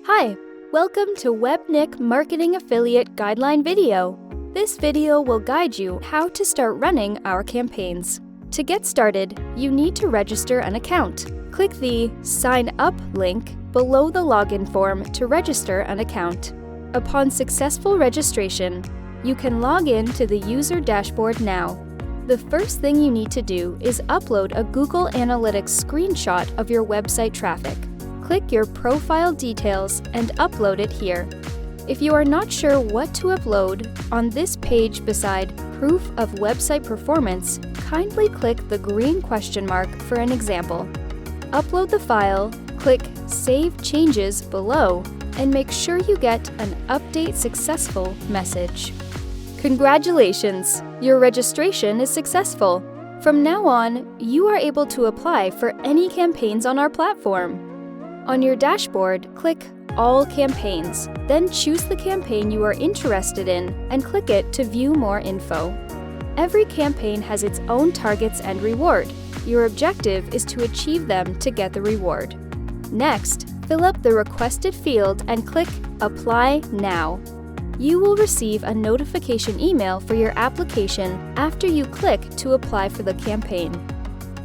Hi, welcome to WebNIC Marketing Affiliate Guideline video. This video will guide you how to start running our campaigns. To get started, you need to register an account. Click the Sign Up link below the login form to register an account. Upon successful registration, you can log in to the user dashboard now. The first thing you need to do is upload a Google Analytics screenshot of your website traffic. Click your profile details and upload it here. If you are not sure what to upload, on this page beside Proof of Website Performance, kindly click the green question mark for an example. Upload the file, click Save Changes below, and make sure you get an Update Successful message. Congratulations! Your registration is successful. From now on, you are able to apply for any campaigns on our platform. On your dashboard, click All Campaigns, then choose the campaign you are interested in and click it to view more info. Every campaign has its own targets and reward. Your objective is to achieve them to get the reward. Next, fill up the requested field and click Apply Now. You will receive a notification email for your application after you click to apply for the campaign.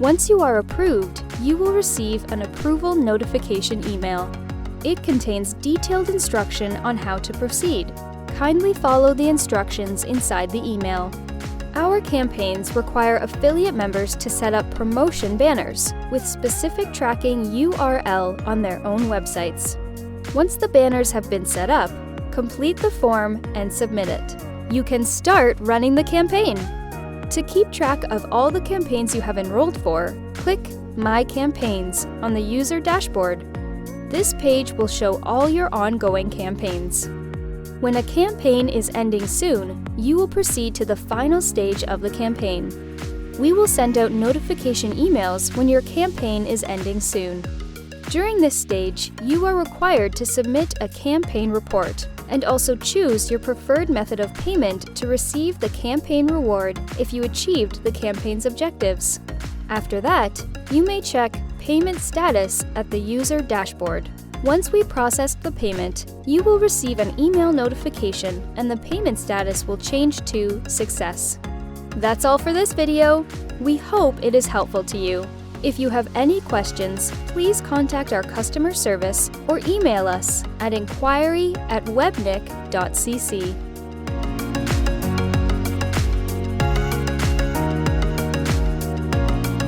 Once you are approved, you will receive an approval notification email. It contains detailed instruction on how to proceed. Kindly follow the instructions inside the email. Our campaigns require affiliate members to set up promotion banners with specific tracking URL on their own websites. Once the banners have been set up, complete the form and submit it. You can start running the campaign. To keep track of all the campaigns you have enrolled for, click My Campaigns on the user dashboard. This page will show all your ongoing campaigns. When a campaign is ending soon, you will proceed to the final stage of the campaign. We will send out notification emails when your campaign is ending soon. During this stage, you are required to submit a campaign report and also choose your preferred method of payment to receive the campaign reward if you achieved the campaign's objectives. After that, you may check Payment Status at the user dashboard. Once we processed the payment, you will receive an email notification and the payment status will change to Success. That's all for this video. We hope it is helpful to you. If you have any questions, please contact our customer service or email us at inquiry@webnic.cc.